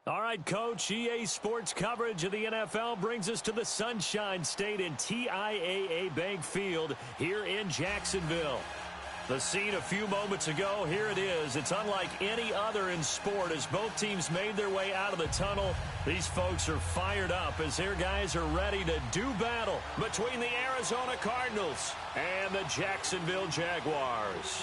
All right, Coach, EA Sports coverage of the NFL brings us to the Sunshine State in TIAA Bank Field here in Jacksonville. The scene a few moments ago, here it is. It's unlike any other in sport as both teams made their way out of the tunnel. These folks are fired up as their guys are ready to do battle between the Arizona Cardinals and the Jacksonville Jaguars.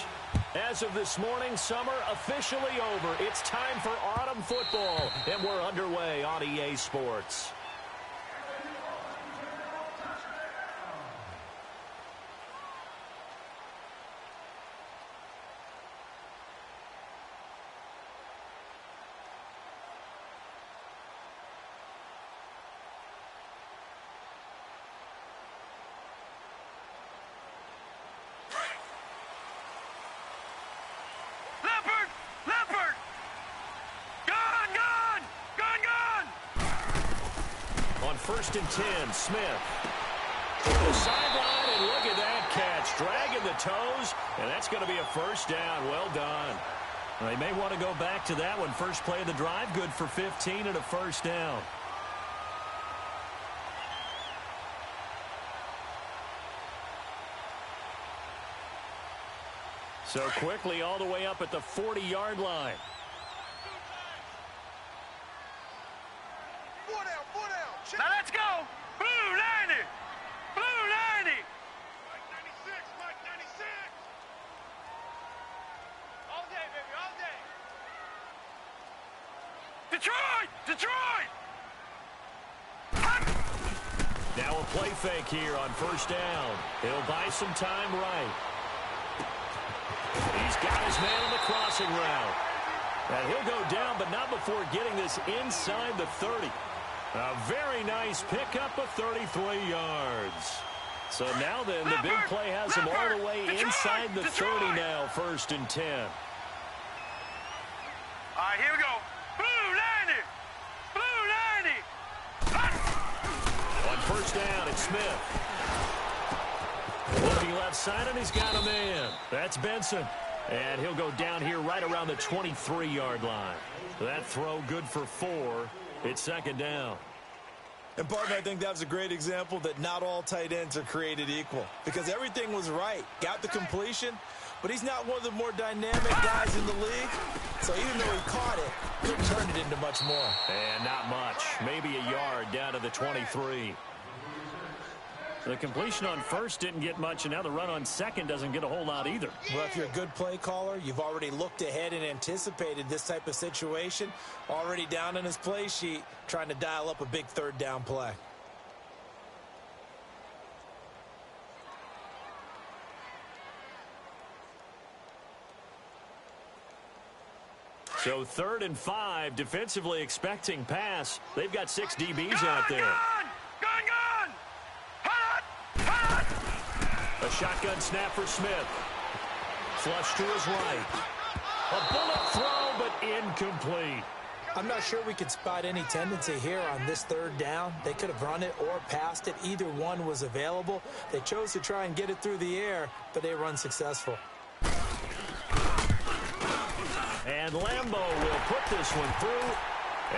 As of this morning, summer officially over. It's time for autumn football, and we're underway on EA Sports. First and 10, Smith. The sideline, and look at that catch. Dragging the toes, and that's going to be a first down. Well done. They may want to go back to that one. First play of the drive, good for 15 and a first down. So quickly all the way up at the 40-yard line. Now let's go! Blue 90! Blue 90! Mike 96! Mike 96! All day, baby, all day! Detroit! Detroit! Now a play fake here on first down. He'll buy some time right. He's got his man on the crossing route. And he'll go down, but not before getting this inside the 30. A very nice pickup of 33 yards. So now then, the big play has him all the way inside the 30 now, first and 10. All right, here we go. Blue 90! Blue 90! On first down, it's Smith. Looking left side, and he's got a man. That's Benson. And he'll go down here right around the 23-yard line. That throw good for 4. It's second down. And, partner, I think that was a great example that not all tight ends are created equal. Because everything was right. Got the completion, but he's not one of the more dynamic guys in the league. So even though he caught it, couldn't turn it into much more. And not much. Maybe a yard down to the 23. The completion on first didn't get much, and now the run on second doesn't get a whole lot either. Well, if you're a good play caller, you've already looked ahead and anticipated this type of situation. Already down on his play sheet, trying to dial up a big third down play. So 3rd and 5, defensively expecting pass. They've got 6 DBs out there. Gun! A shotgun snap for Smith. Flush to his right. A bullet throw, but incomplete. I'm not sure we could spot any tendency here on this third down. They could have run it or passed it. Either one was available. They chose to try and get it through the air, but they were unsuccessful. And Lambeau will put this one through.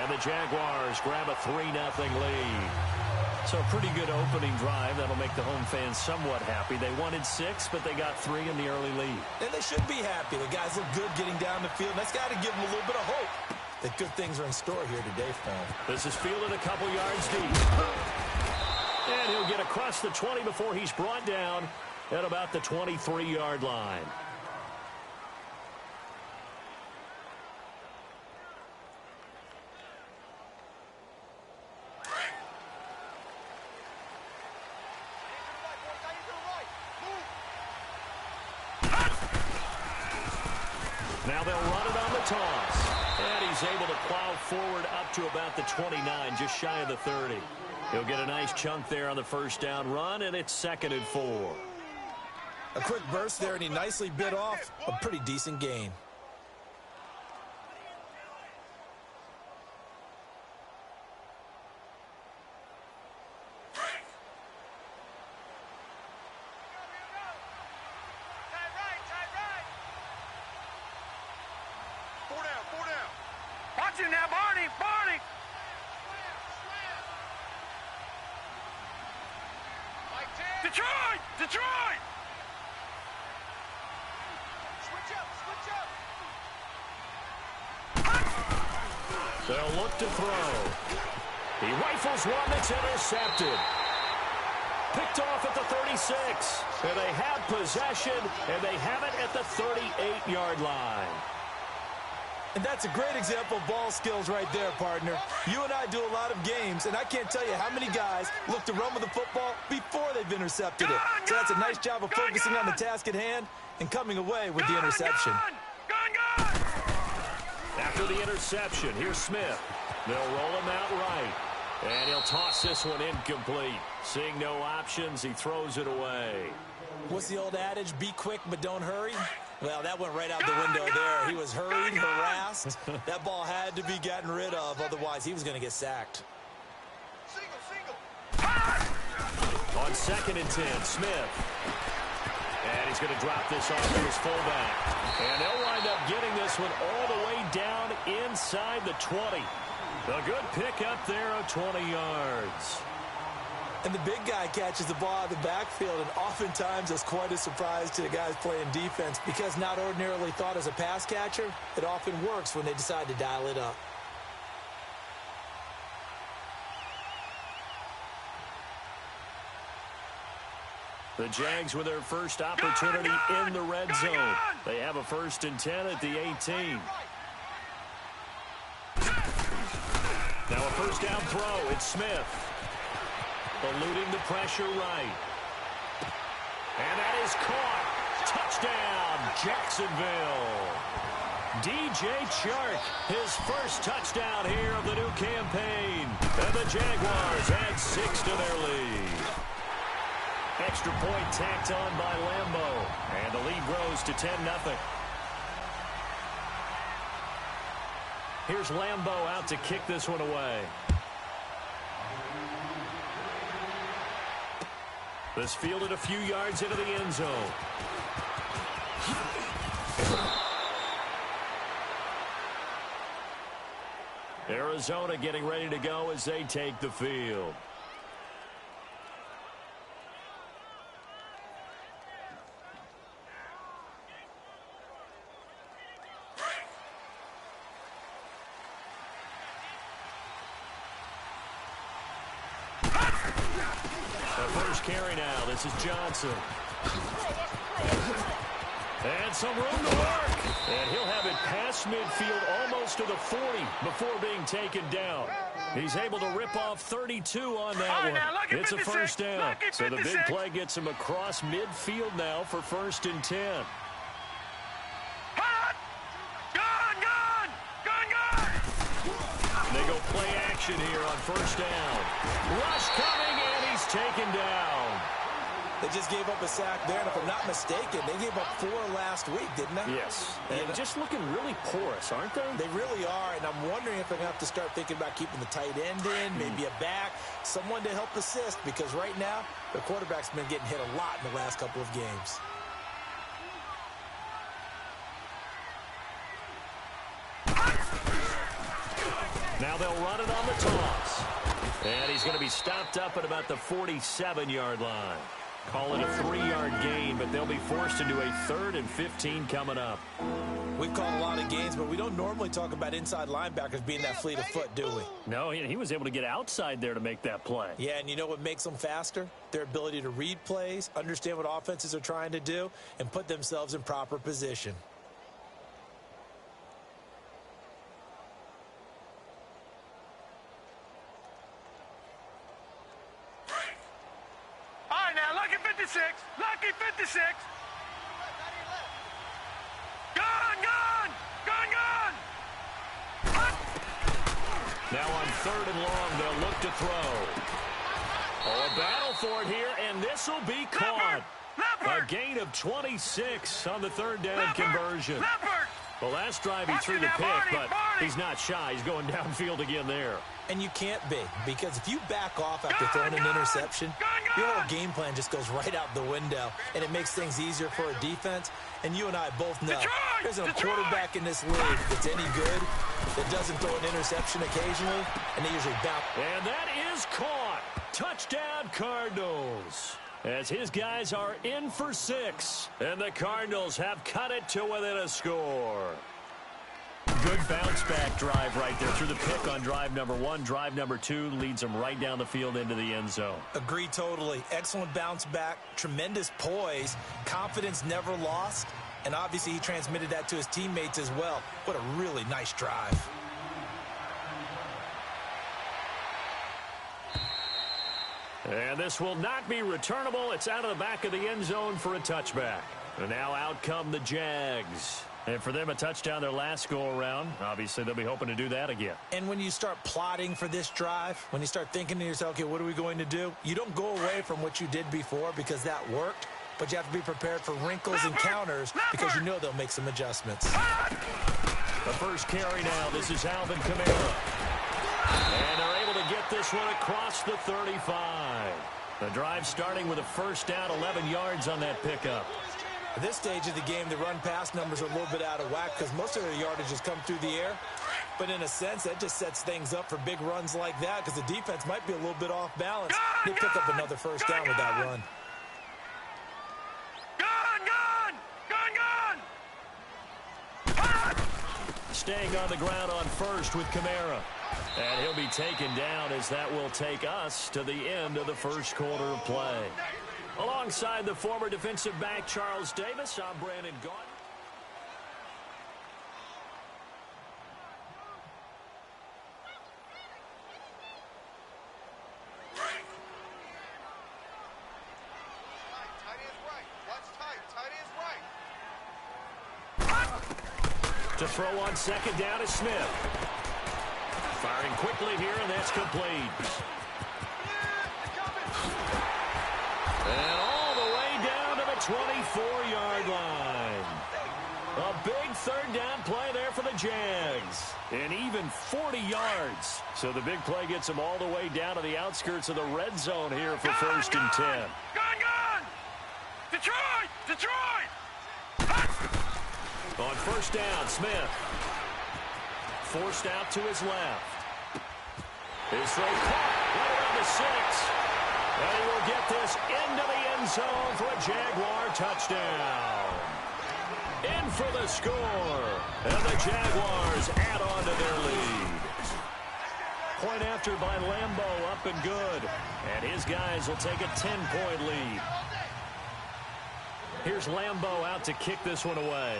And the Jaguars grab a 3-0 lead. So a pretty good opening drive. That'll make the home fans somewhat happy. They wanted 6, but they got 3 in the early lead. And they should be happy. The guys look good getting down the field. That's got to give them a little bit of hope that good things are in store here today for them. This is fielded a couple yards deep. And he'll get across the 20 before he's brought down at about the 23-yard line. Now they'll run it on the toss. And he's able to plow forward up to about the 29, just shy of the 30. He'll get a nice chunk there on the first down run, and it's 2nd and 4. A quick burst there, and he nicely bit off a pretty decent gain. Watch him now, Barney. Barney. Detroit. Detroit. Switch up. Switch up. They'll look to throw. He rifles one that's intercepted. Picked off at the 36. And they have possession, and they have it at the 38-yard line. And that's a great example of ball skills right there, partner. You and I do a lot of games, and I can't tell you how many guys look to run with the football before they've intercepted it. So that's a nice job of focusing on the task at hand and coming away with the interception. After the interception, here's Smith. They'll roll him out right. And he'll toss this one incomplete. Seeing no options, he throws it away. What's the old adage? Be quick, but don't hurry. Well, that went right out the window there. He was hurried, harassed. That ball had to be gotten rid of. Otherwise, he was going to get sacked. On 2nd and 10, Smith. And he's going to drop this off to his fullback. And they'll wind up getting this one all the way down inside the 20. A good pickup there of 20 yards. And the big guy catches the ball out of the backfield, and oftentimes it's quite a surprise to the guys playing defense because not ordinarily thought as a pass catcher, it often works when they decide to dial it up. The Jags with their first opportunity in the red zone. They have a 1st and 10 at the 18. Now a first down throw. It's Smith. Eluding the pressure right. And that is caught. Touchdown, Jacksonville. DJ Chark, his first touchdown here of the new campaign. And the Jaguars add 6 to their lead. Extra point tacked on by Lambo. And the lead grows to 10-0. Here's Lambo out to kick this one away. This fielded a few yards into the end zone. Arizona getting ready to go as they take the field. Carry now. This is Johnson. And some room to work. And he'll have it past midfield almost to the 40 before being taken down. He's able to rip off 32 on that one. It's a first down. So the big play gets him across midfield now for 1st and 10. They go play action here on 1st down. Rush coming, and he's taken down. They just gave up a sack there, and if I'm not mistaken, they gave up 4 last week, didn't they? Yes. And just looking really porous, aren't they? They really are, and I'm wondering if they're going to have to start thinking about keeping the tight end in, maybe a back, someone to help assist, because right now, the quarterback's been getting hit a lot in the last couple of games. Now they'll run it on the toss. And he's going to be stopped up at about the 47-yard line. Call it a 3-yard gain, but they'll be forced into a 3rd and 15 coming up. We've called a lot of games, but we don't normally talk about inside linebackers being that fleet of foot, do we? No, he was able to get outside there to make that play. Yeah, and you know what makes them faster? Their ability to read plays, understand what offenses are trying to do, and put themselves in proper position. Lucky 56. Gone, gone, gone, gone. Now on 3rd and long, they'll look to throw. Oh, a battle for it here, and this will be caught. A gain of 26 on the 3rd down conversion. The last drive he threw the pick, but he's not shy. He's going downfield again there. And you can't be, because if you back off after throwing an interception, your whole game plan just goes right out the window, and it makes things easier for a defense. And you and I both know there's a quarterback in this league that's any good that doesn't throw an interception occasionally, and they usually bounce. And that is caught. Touchdown, Cardinals. As his guys are in for 6, and the Cardinals have cut it to within a score. Good bounce-back drive right there through the pick on drive number 1. Drive number 2 leads them right down the field into the end zone. Agree totally. Excellent bounce back, tremendous poise, confidence never lost, and obviously he transmitted that to his teammates as well. What a really nice drive. And this will not be returnable. It's out of the back of the end zone for a touchback. And now out come the Jags. And for them, a touchdown their last go-around. Obviously, they'll be hoping to do that again. And when you start plotting for this drive, when you start thinking to yourself, okay, what are we going to do? You don't go away from what you did before because that worked, but you have to be prepared for wrinkles and counters because you know they'll make some adjustments. The first carry now. This is Alvin Kamara. And they're able to get this one across the 35. The drive starting with a first down, 11 yards on that pickup. At this stage of the game, the run-pass numbers are a little bit out of whack because most of their yardage has come through the air. But in a sense, that just sets things up for big runs like that because the defense might be a little bit off balance. They pick up another first down with that run. Staying on the ground on first with Kamara. And he'll be taken down as that will take us to the end of the first quarter of play. Alongside the former defensive back Charles Davis, I'm Brandon Gaudin. To throw on second down is Smith. Firing quickly here, and that's complete. And all the way down to the 24-yard line. A big third down play there for the Jags. And even 40 yards. So the big play gets them all the way down to the outskirts of the red zone here for first and 10. Gone! Detroit! On first down, Smith. Forced out to his left. His throw caught right around the 6. And he will get this into the end zone for a Jaguar touchdown. In for the score. And the Jaguars add on to their lead. Point after by Lambo, up and good. And his guys will take a 10-point lead. Here's Lambo out to kick this one away.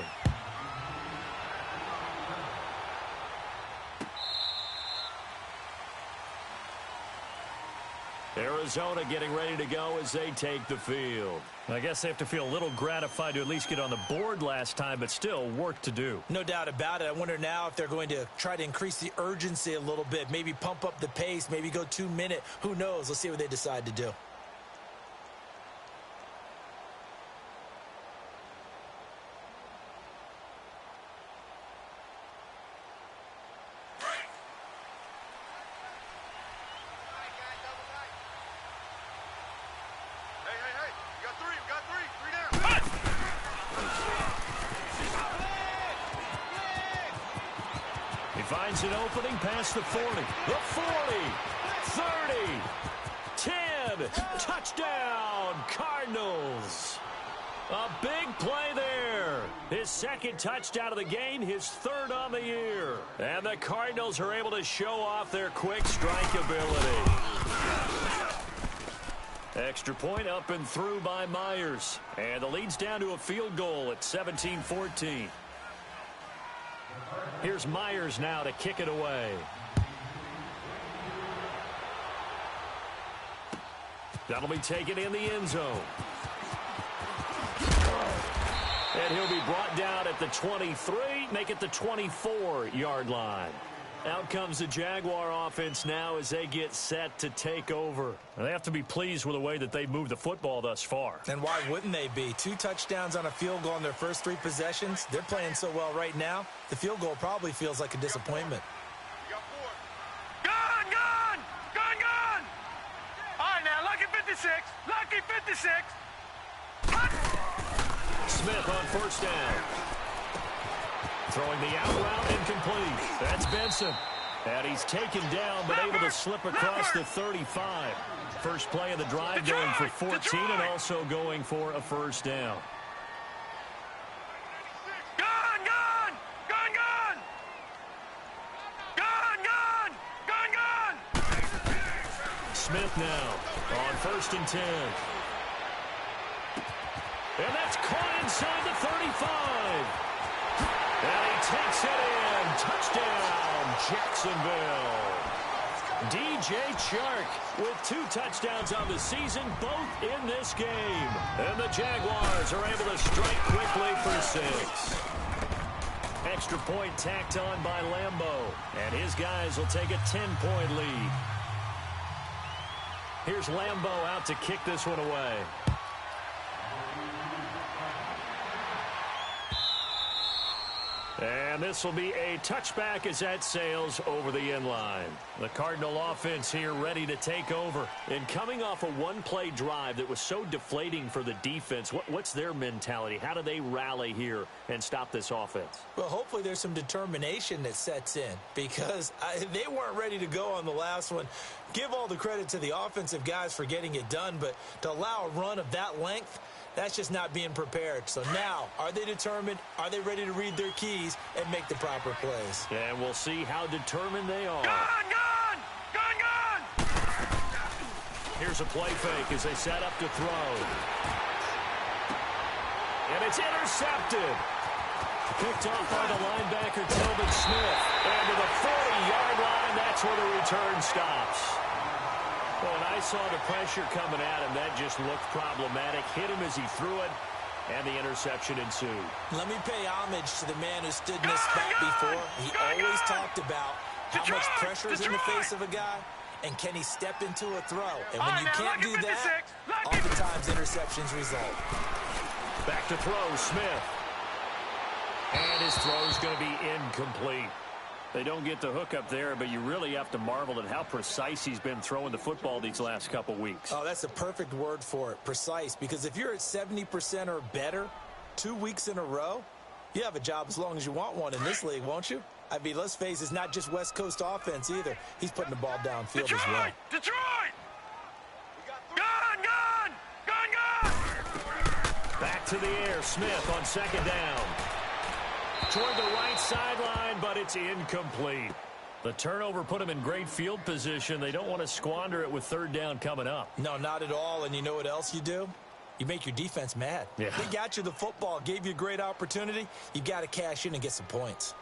Arizona getting ready to go as they take the field. I guess they have to feel a little gratified to at least get on the board last time, but still work to do. No doubt about it. I wonder now if they're going to try to increase the urgency a little bit, maybe pump up the pace, maybe go 2-minute. Who knows? Let's see what they decide to do. Finds an opening past the 40, the 40, 30, 10, touchdown, Cardinals. A big play there. His second touchdown of the game, his third on the year. And the Cardinals are able to show off their quick strike ability. Extra point up and through by Myers. And the lead's down to a field goal at 17-14. Here's Myers now to kick it away. That'll be taken in the end zone. And he'll be brought down at the 23, make it the 24-yard line. Out comes the Jaguar offense now as they get set to take over. They have to be pleased with the way that they've moved the football thus far. And why wouldn't they be? 2 touchdowns on a field goal in their first 3 possessions. They're playing so well right now, the field goal probably feels like a disappointment. Gone! All right, now, lucky 56. 56. Lucky 56. Smith on first down. Throwing the out route, incomplete. That's Benson. And he's taken down, but able to slip across the 35. First play of the drive going for 14 and also going for a first down. Gone, gone! Gone, gone! Gone, gone! Gone, gone! Smith now on first and 10. And that's caught inside the 35. And he takes it in. Touchdown, Jacksonville. DJ Chark with 2 touchdowns on the season, both in this game. And the Jaguars are able to strike quickly for 6. Extra point tacked on by Lambeau. And his guys will take a 10-point lead. Here's Lambeau out to kick this one away. And this will be a touchback as that sails over the end line. The Cardinal offense here ready to take over. And coming off a one-play drive that was so deflating for the defense, what's their mentality? How do they rally here and stop this offense? Well, hopefully there's some determination that sets in because they weren't ready to go on the last one. Give all the credit to the offensive guys for getting it done, but to allow a run of that length, that's just not being prepared. So now, are they determined? Are they ready to read their keys and make the proper plays? And we'll see how determined they are. Gone, gone! Gone, gone! Here's a play fake as they set up to throw. And it's intercepted. Picked off by the linebacker, Tillman Smith. And to the 40-yard line, that's where the return stops. Well, when I saw the pressure coming at him, that just looked problematic. Hit him as he threw it, and the interception ensued. Let me pay homage to the man who stood in this spot before. He always talked about how much pressure is in the face of a guy, and can he step into a throw. And when you can't do that, oftentimes interceptions result. Back to throw, Smith. And his throw is going to be incomplete. They don't get the hook up there, but you really have to marvel at how precise he's been throwing the football these last couple weeks. Oh, that's a perfect word for it, precise, because if you're at 70% or better 2 weeks in a row, you have a job as long as you want one in this league, won't you? I mean, let's face it, it's not just West Coast offense either. He's putting the ball downfield as well. Detroit! Gone, gone! Gone, gone! Back to the air, Smith on second down. Toward the right sideline, but it's incomplete. The turnover put him in great field position. They don't want to squander it with third down coming up. No, not at all. And you know what else you do? You make your defense mad. Yeah. They got you the football, gave you a great opportunity. You got to cash in and get some points.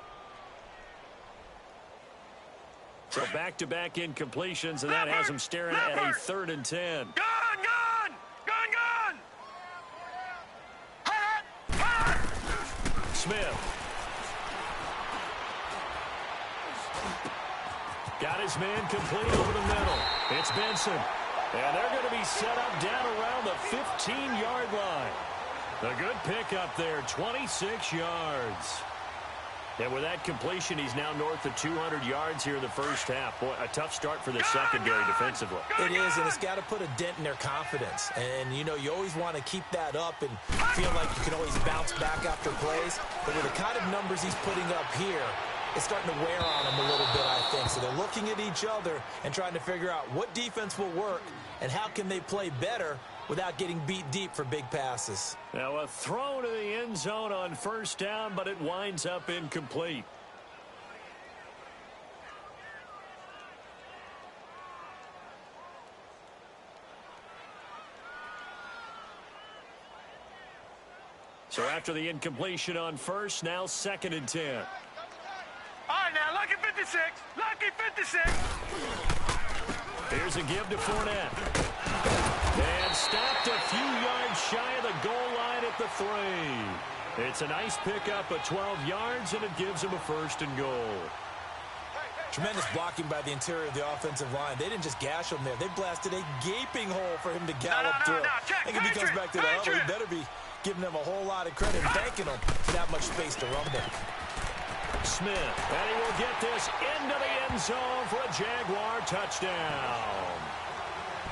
So back-to-back incompletions, and that has him staring at a 3rd and 10. Gone, gone! Gone, gone! Hot! Hot! Smith. Got his man complete over the middle. It's Benson. And they're going to be set up down around the 15-yard line. A good pickup there, 26 yards. And with that completion, he's now north of 200 yards here in the first half. Boy, a tough start for the secondary defensively. It is, and it's got to put a dent in their confidence. And, you know, you always want to keep that up and feel like you can always bounce back after plays. But with the kind of numbers he's putting up here, it's starting to wear on them a little bit, I think. So they're looking at each other and trying to figure out what defense will work and how can they play better without getting beat deep for big passes. Now a throw to the end zone on first down, but it winds up incomplete. So after the incompletion on first, now 2nd and 10. All right, now, lucky 56. Lucky 56. Here's a give to Fournette. And stopped a few yards shy of the goal line at the 3. It's a nice pickup of 12 yards, and it gives him a 1st and goal. Tremendous blocking by the interior of the offensive line. They didn't just gash him there. They blasted a gaping hole for him to gallop through. I think if he comes back to the huddle, he better be giving them a whole lot of credit and thanking them for that much space to rumble. Smith, and he will get this into the end zone for a Jaguar touchdown.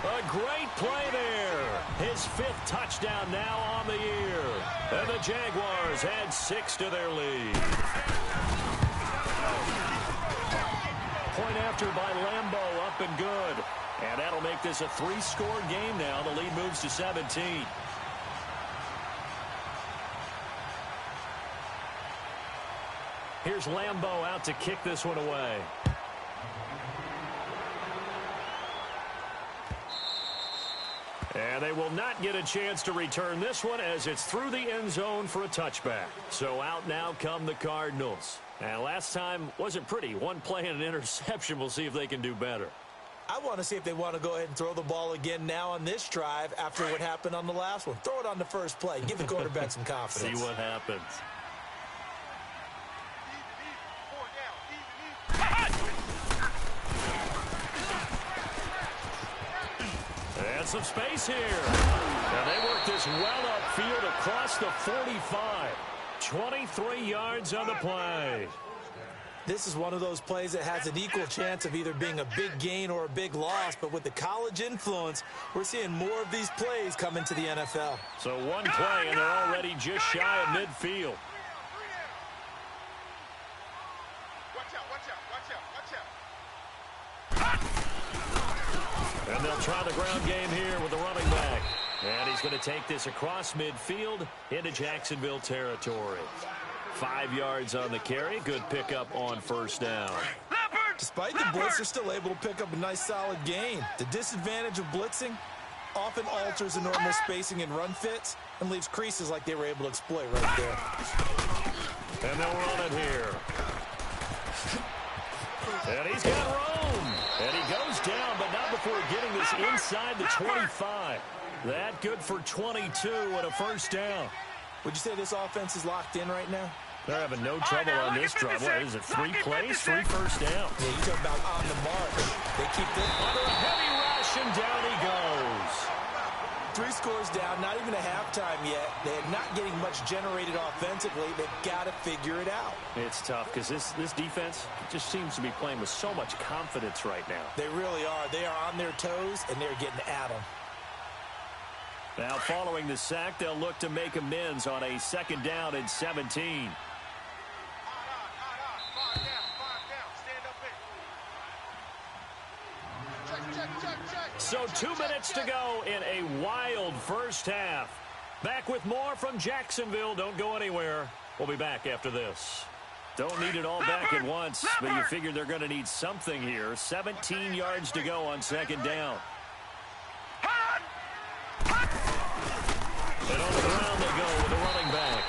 A great play there. His 5th touchdown now on the year. And the Jaguars add 6 to their lead. Point after by Lambeau, up and good. And that'll make this a 3-score game now. The lead moves to 17. Here's Lambeau out to kick this one away. And they will not get a chance to return this one as it's through the end zone for a touchback. So out now come the Cardinals. And last time wasn't pretty. One play and an interception. We'll see if they can do better. I want to see if they want to go ahead and throw the ball again now on this drive after what happened on the last one. Throw it on the first play. Give the quarterback some confidence. See what happens. And some space here. And they work this well upfield across the 45. 23 yards on the play. This is one of those plays that has an equal chance of either being a big gain or a big loss. But with the college influence, we're seeing more of these plays come into the NFL. So one play, and they're already just shy of midfield. Watch out, watch out, watch out, watch out. And they'll try the ground game here with the running back. And he's going to take this across midfield into Jacksonville territory. 5 yards on the carry. Good pickup on first down. Despite the blitz, they're still able to pick up a nice solid gain. The disadvantage of blitzing often alters the normal spacing and run fits and leaves creases like they were able to exploit right there. And they'll run it here. And he's got room. And he goes down, but not before getting this inside the 25. That good for 22 and a first down. Would you say this offense is locked in right now? They're having no trouble on this drive. What is it, 3 plays, 3 first downs? Yeah, you talk about on the mark. They keep this under a heavy rush, and down he goes. 3 scores down, not even a halftime yet. They're not getting much generated offensively. They've got to figure it out. It's tough because this defense just seems to be playing with so much confidence right now. They really are. They are on their toes, and they're getting at them. Now, following the sack, they'll look to make amends on a 2nd down and 17. So 2 minutes to go in a wild first half. Back with more from Jacksonville. Don't go anywhere. We'll be back after this. Don't need it all back at once, but you figure they're going to need something here. 17 yards to go on 2nd down. And on the ground they go with the running back.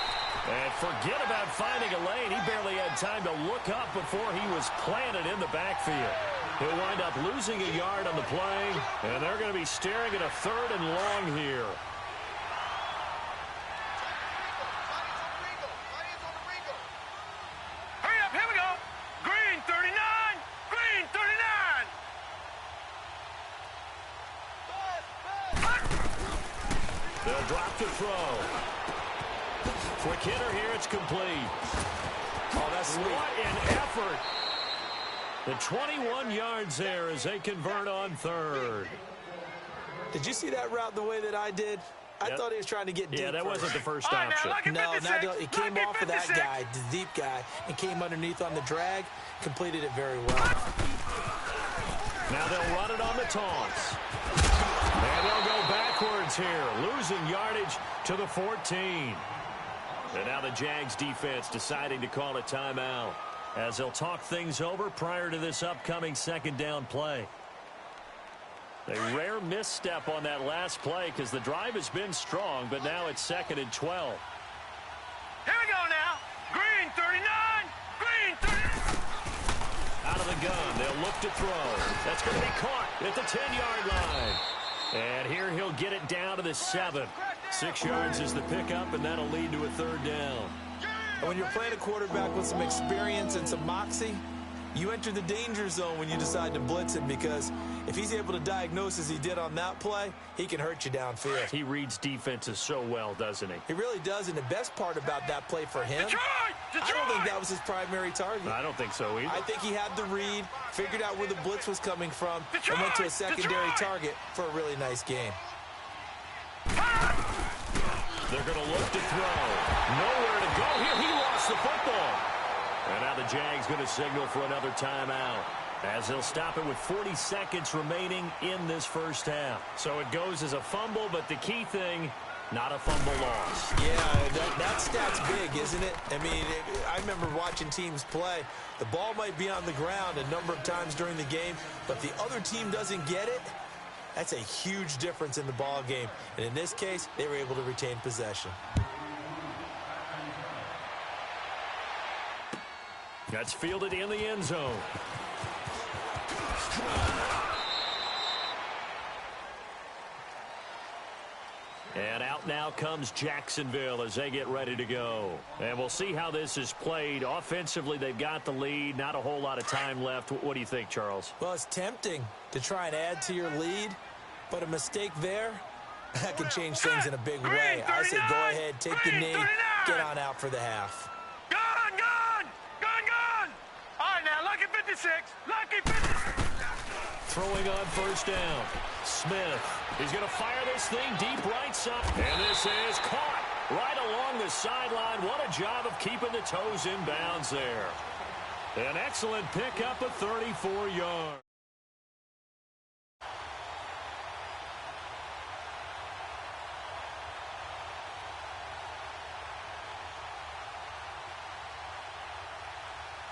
And forget about finding a lane. He barely had time to look up before he was planted in the backfield. He'll wind up losing a yard on the play, and they're going to be staring at a 3rd and long here. Hurry up, here we go. Green 39, green 39. They'll drop the throw. Quick hitter here, it's complete. Oh, that's sweet. What an effort. The 21 yards there as they convert on 3rd. Did you see that route the way that I did? I thought he was trying to get deep. Yeah, that first. wasn't the first option. No, it came off of that guy, the deep guy, and came underneath on the drag, completed it very well. Now they'll run it on the taunts. And they'll go backwards here, losing yardage to the 14. And now the Jags defense deciding to call a timeout as they'll talk things over prior to this upcoming 2nd down play. A rare misstep on that last play because the drive has been strong, but now it's 2nd and 12. Here we go now. Green 39, green 39. Out of the gun, they'll look to throw. That's going to be caught at the 10-yard line. And here he'll get it down to the 7. 6 yards is the pickup, and that'll lead to a 3rd down. And when you're playing a quarterback with some experience and some moxie, You enter the danger zone when you decide to blitz him, because if he's able to diagnose as he did on that play, he can hurt you downfield. He reads defenses so well, doesn't he? He really does, and the best part about that play for him, Detroit! I don't think that was his primary target. I don't think so either. I think he had the read, figured out where the blitz was coming from, and went to a secondary target for a really nice game. They're going to look to throw. Nowhere to go here. He lost the football. And now the Jags going to signal for another timeout, as they'll stop it with 40 seconds remaining in this first half. So it goes as a fumble, but the key thing, not a fumble loss. Yeah, that stat's big, isn't it? I mean, I remember watching teams play. The ball might be on the ground a number of times during the game, but the other team doesn't get it. That's a huge difference in the ball game. And in this case, they were able to retain possession. That's fielded in the end zone. And out now comes Jacksonville as they get ready to go. And we'll see how this is played. Offensively, they've got the lead. Not a whole lot of time left. What do you think, Charles? Well, it's tempting to try and add to your lead, but a mistake there, that can change things in a big way. I say go ahead, take the knee, get on out for the half. Lucky 56. Lucky 56. Throwing on first down. Smith. He's going to fire this thing deep right side. And this is caught right along the sideline. What a job of keeping the toes in bounds there. An excellent pickup of 34 yards.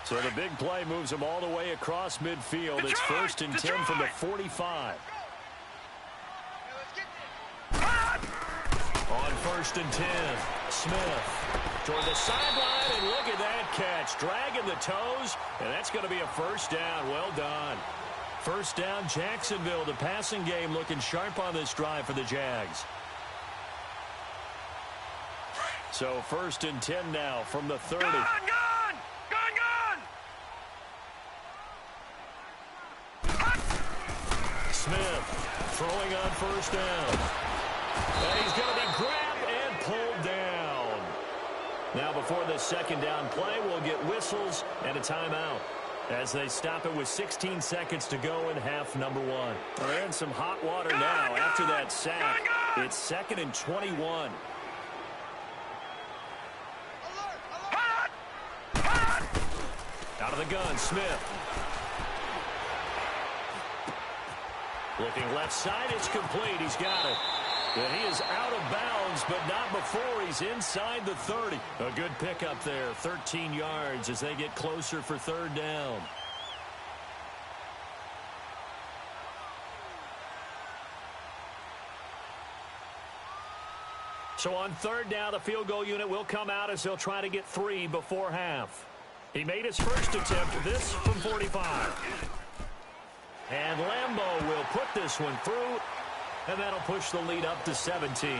So the big play moves him all the way across midfield. It's first and 10 from the 45. On first and 10, Smith toward the sideline, and look at that catch. Dragging the toes, and that's going to be a first down. Well done. First down, Jacksonville. The passing game looking sharp on this drive for the Jags. So first and 10 now from the 30. Smith throwing on first down. And he's going to be grabbed and pulled down. Now before the second down play, we'll get whistles and a timeout as they stop it with 16 seconds to go in half number one. They're in some hot water now after that sack. It's second and 21. Out of the gun, Smith. Looking left side, it's complete. He's got it. And he is out of bounds, but not before he's inside the 30. A good pickup there, 13 yards as they get closer for third down. So on third down, the field goal unit will come out as they'll try to get 3 before half. He made his first attempt, this from 45. And Lambeau will put this one through, and that'll push the lead up to 17.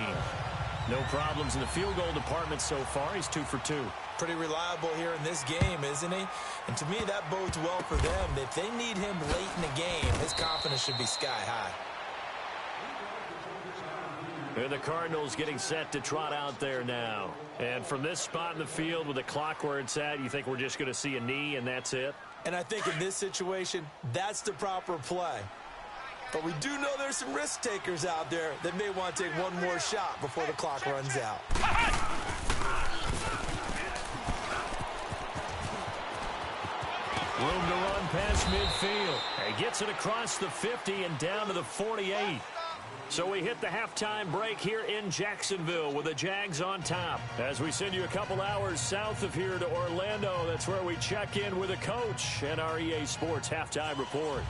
No problems in the field goal department so far. He's 2 for 2. Pretty reliable here in this game, isn't he? And to me, that bodes well for them. If they need him late in the game, his confidence should be sky high. And the Cardinals getting set to trot out there now. And from this spot in the field with the clock where it's at, you think we're just going to see a knee and that's it? And I think in this situation, that's the proper play. But we do know there's some risk takers out there that may want to take one more shot before the clock runs out. Room to run past midfield. He gets it across the 50 and down to the 48. So we hit the halftime break here in Jacksonville with the Jags on top. As we send you a couple hours south of here to Orlando, that's where we check in with a coach and our EA Sports halftime report.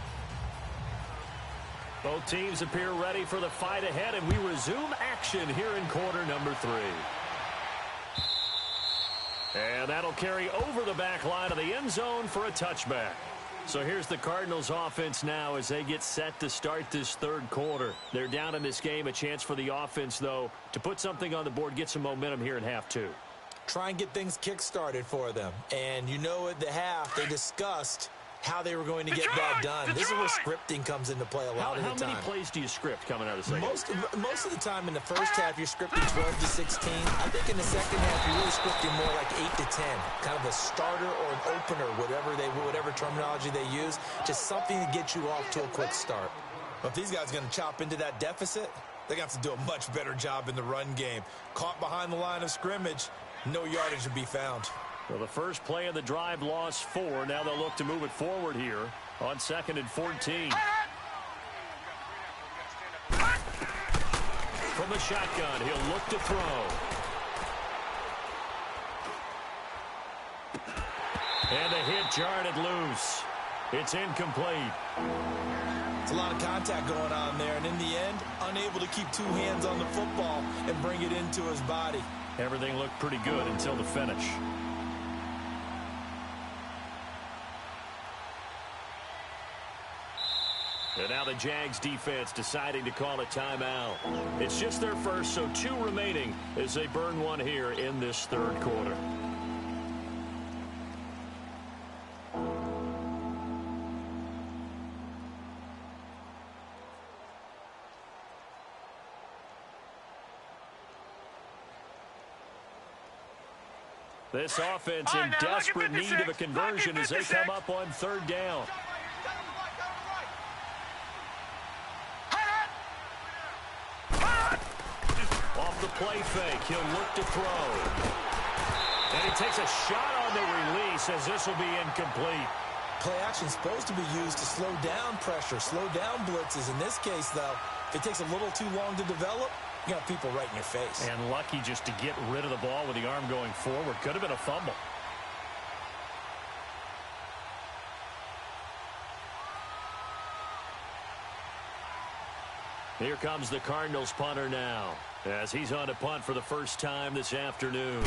Both teams appear ready for the fight ahead, and we resume action here in quarter number 3. And that'll carry over the back line of the end zone for a touchback. So here's the Cardinals offense now as they get set to start this third quarter. They're down in this game. A chance for the offense, though, to put something on the board, get some momentum here in half 2. Try and get things kick-started for them. And you know at the half, they discussed how they were going to get that done. This is where scripting comes into play a lot of the time. How many plays do you script coming out of the second? Most of the time in the first half, you're scripting 12 to 16. I think in the second half, you're really scripting more like 8 to 10. Kind of a starter or an opener, whatever terminology they use. Just something to get you off to a quick start. But if these guys are going to chop into that deficit, they're going to have to do a much better job in the run game. Caught behind the line of scrimmage, no yardage to be found. Well, the first play of the drive lost 4. Now they'll look to move it forward here on 2nd and 14. From the shotgun, he'll look to throw. And the hit jarred it loose. It's incomplete. It's a lot of contact going on there, and in the end, unable to keep two hands on the football and bring it into his body. Everything looked pretty good until the finish. And now the Jags defense deciding to call a timeout. It's just their first, so 2 remaining as they burn one here in this third quarter. This offense in desperate need of a conversion as they come up on 3rd down. Off the play fake, he'll look to throw. And he takes a shot on the release as this will be incomplete. Play action is supposed to be used to slow down pressure, slow down blitzes. In this case, though, if it takes a little too long to develop, you got people right in your face. And lucky just to get rid of the ball with the arm going forward. Could have been a fumble. Here comes the Cardinals punter now, as he's on to punt for the first time this afternoon.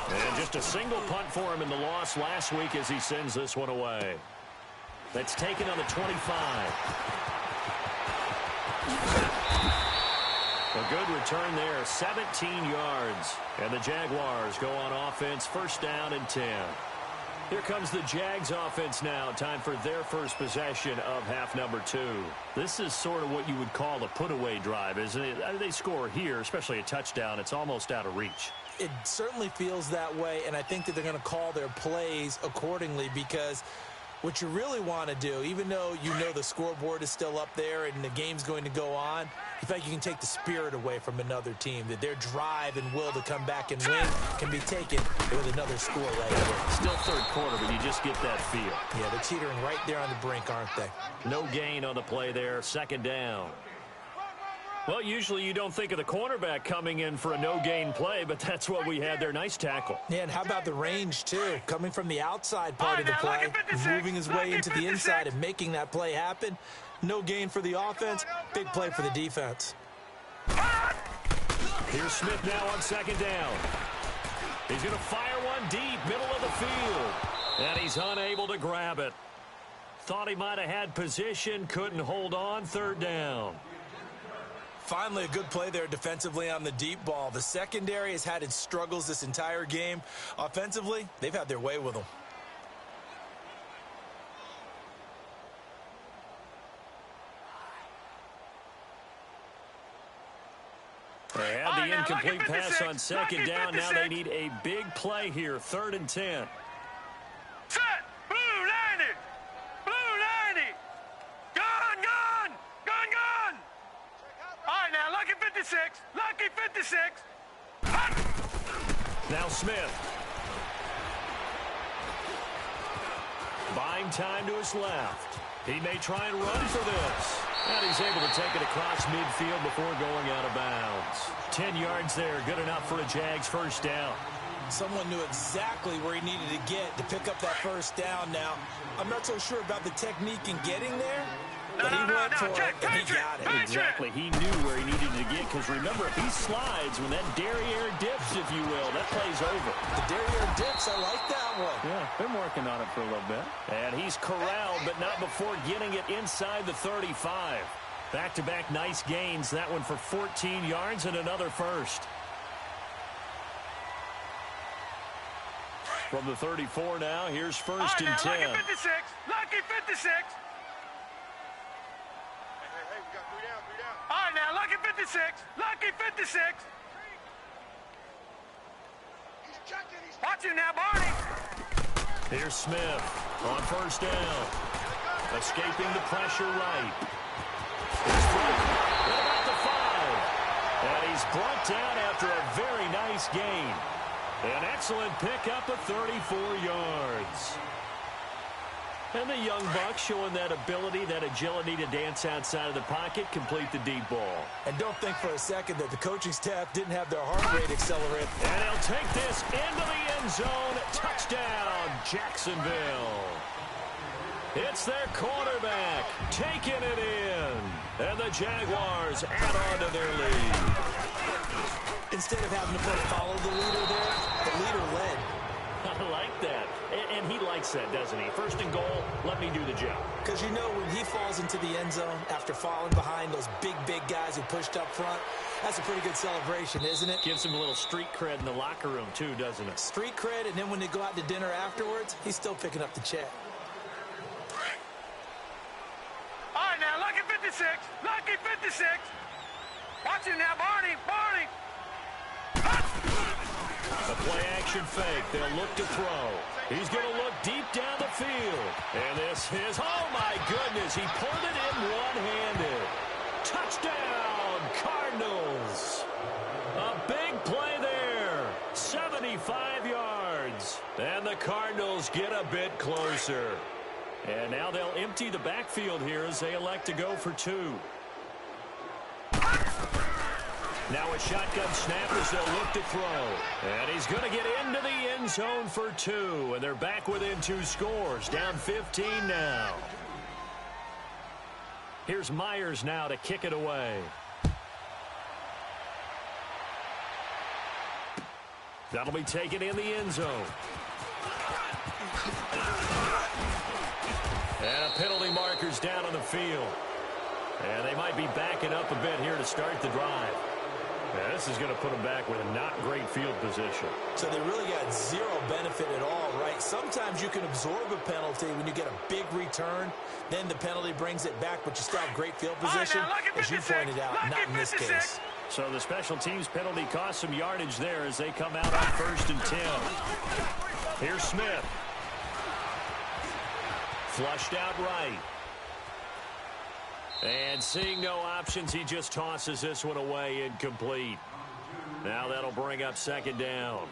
And just a single punt for him in the loss last week as he sends this one away. That's taken on the 25. A good return there, 17 yards. And the Jaguars go on offense, 1st down and 10. Here comes the Jags offense now. Time for their first possession of half number 2. This is sort of what you would call the put-away drive, isn't it? They score here, especially a touchdown. It's almost out of reach. It certainly feels that way, and I think that they're going to call their plays accordingly because what you really want to do, even though you know the scoreboard is still up there and the game's going to go on, you think you can take the spirit away from another team, that their drive and will to come back and win can be taken with another score right there. Still 3rd quarter, but you just get that feel. Yeah, they're teetering right there on the brink, aren't they? No gain on the play there, 2nd down. Well, usually you don't think of the cornerback coming in for a no-gain play, but that's what we had there. Nice tackle. Yeah, and how about the range, too? Coming from the outside part of the play, moving his way into the inside and making that play happen. No gain for the offense, big play for the defense. Here's Smith now on 2nd down. He's going to fire one deep, middle of the field. And he's unable to grab it. Thought he might have had position, couldn't hold on, 3rd down. Finally, a good play there defensively on the deep ball. The secondary has had its struggles this entire game. Offensively, they've had their way with them. They had the incomplete pass on 2nd down. Now they need a big play here, 3rd and 10. Set! Blue 90! Blue 90! Gone, gone! Gone, gone! All right, now, lucky 56. Lucky 56. Hot! Now Smith. Buying time to his left. He may try and run for this. And he's able to take it across midfield before going out of bounds. 10 yards there, good enough for a Jags 1st down. Someone knew exactly where he needed to get to pick up that 1st down now. I'm not so sure about the technique in getting there, but he went for it and he got it. Exactly. He knew where he needed to get because remember, if he slides, when that derriere dips, if you will, that play's over. The derriere dips, I like that one. Yeah, been working on it for a little bit. And he's corralled, but not before getting it inside the 35. Back-to-back nice gains. That one for 14 yards and another 1st. From the 34 now, here's first and 10. Lucky 56. Lucky 56. Hey, we got 3 down, 3 down. All right, now, lucky 56. Lucky 56. Watch him now, Barney. Here's Smith on first down. Escaping the pressure right. He's through. At the 5. And he's brought down after a very nice gain. An excellent pickup of 34 yards. And the young buck showing that ability, that agility to dance outside of the pocket, complete the deep ball. And don't think for a second that the coaching staff didn't have their heart rate accelerate. And he'll take this into the end zone. Touchdown, Jacksonville. It's their quarterback taking it in. And the Jaguars add on to their lead. Instead of having to follow the leader there, the leader led. I like that. And he likes that, doesn't he? First and goal, let me do the job. Because you know when he falls into the end zone after falling behind those big guys who pushed up front, that's a pretty good celebration, isn't it? Gives him a little street cred in the locker room, too, doesn't it? Street cred, and then when they go out to dinner afterwards, he's still picking up the check. All right, now, lucky 56. Lucky 56. Watch him now, Barney. Barney. A play-action fake. They'll look to throw. He's going to look deep down the field. And this is, oh, my goodness, he pulled it in one-handed. Touchdown, Cardinals. A big play there. 75 yards. And the Cardinals get a bit closer. And now they'll empty the backfield here as they elect to go for 2. Now a shotgun snap as they'll look to throw. And he's going to get into the end zone for 2. And they're back within 2 scores. Down 15 now. Here's Myers now to kick it away. That'll be taken in the end zone. And a penalty marker's down on the field. And they might be backing up a bit here to start the drive. Yeah, this is going to put them back with a not great field position. So they really got zero benefit at all, right? Sometimes you can absorb a penalty when you get a big return. Then the penalty brings it back, but you still have great field position, as you pointed out, not in this case. So the special teams penalty cost some yardage there as they come out on first and 10. Here's Smith. Flushed out right. And seeing no options, he just tosses this one away incomplete. Now that'll bring up second down.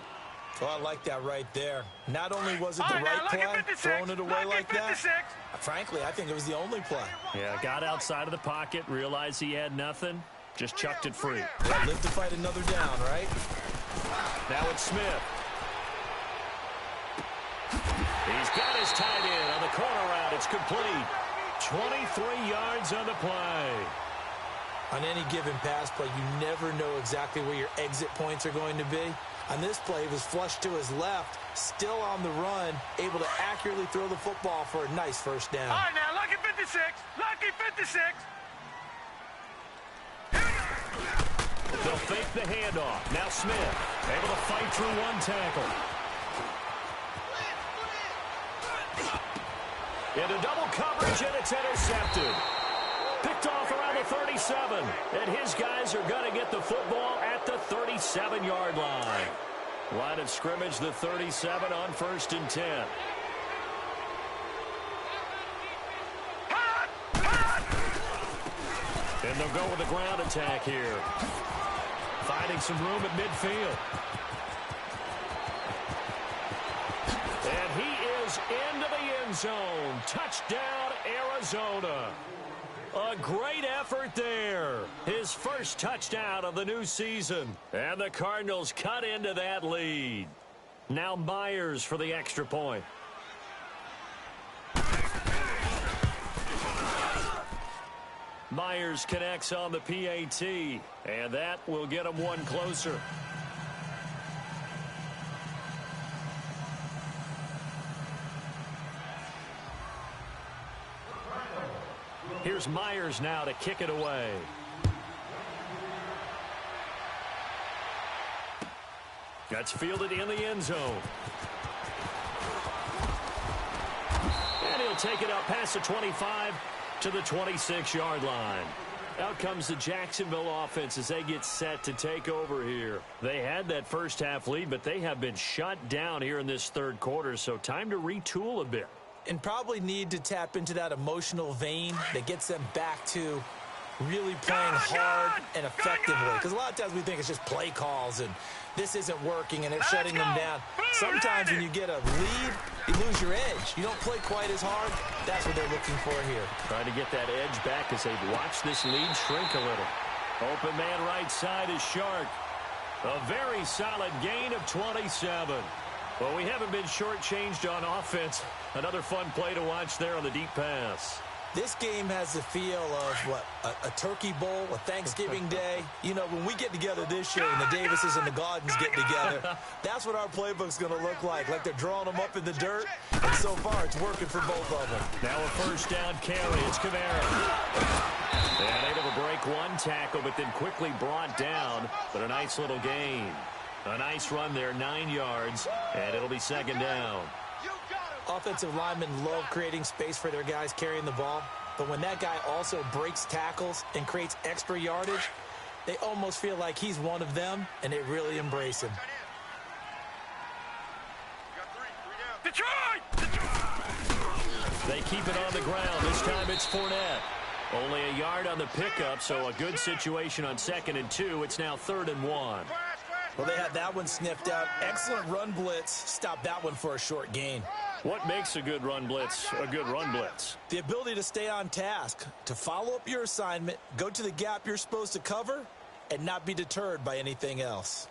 Well, I like that right there. Not only was it the right play, throwing it away like that, frankly, I think it was the only play. Yeah, got outside of the pocket, realized he had nothing, just chucked it free. Yeah, live to fight another down, right? Now it's Smith. He's got his tight end on the corner route. It's complete. 23 yards on the play. On any given pass play, you never know exactly where your exit points are going to be. On this play, he was flushed to his left, still on the run, able to accurately throw the football for a nice first down. All right, now, lucky 56. Lucky 56. They'll fake the handoff. Now Smith, able to fight through one tackle. Into double coverage, and it's intercepted. Picked off around the 37. And his guys are going to get the football at the 37-yard line. Line of scrimmage, the 37 on first and 10. And they'll go with a ground attack here. Finding some room at midfield. And he is into the end zone. Touchdown, Arizona. A great effort there. His first touchdown of the new season. And the Cardinals cut into that lead. Now Myers for the extra point. Myers connects on the PAT. And that will get him one closer. Here's Myers now to kick it away. That's fielded in the end zone. take it up past the 25 to the 26-yard line. Out comes the Jacksonville offense as they get set to take over here. They had that first half lead, but they have been shut down here in this third quarter, so time to retool a bit. And probably need to tap into that emotional vein that gets them back to really playing hard and effectively. Because a lot of times we think it's just play calls and this isn't working and it's shutting them down. Sometimes when you get a lead, you lose your edge. You don't play quite as hard. That's what they're looking for here. Trying to get that edge back as they've watched this lead shrink a little. Open man right side is Shark. A very solid gain of 27. Well, we haven't been shortchanged on offense. Another fun play to watch there on the deep pass. This game has the feel of, what, a turkey bowl, a Thanksgiving day. You know, when we get together this year and the Davises and the Gaudens get together, that's what our playbook's going to look like they're drawing them up in the dirt. And so far, it's working for both of them. Now a first down carry. It's Kamara. And able to break one tackle, but then quickly brought down. But a nice little gain. A nice run there, 9 yards, and it'll be second down. Offensive linemen love creating space for their guys carrying the ball, but when that guy also breaks tackles and creates extra yardage, they almost feel like he's one of them, and they really embrace him. Detroit! They keep it on the ground. This time it's Fournette. Only a yard on the pickup, so a good situation on 2nd and 2. It's now 3rd and 1. Well, they had that one sniffed out. Excellent run blitz. Stop that one for a short gain. What makes a good run blitz a good run blitz? The ability to stay on task, to follow up your assignment, go to the gap you're supposed to cover, and not be deterred by anything else.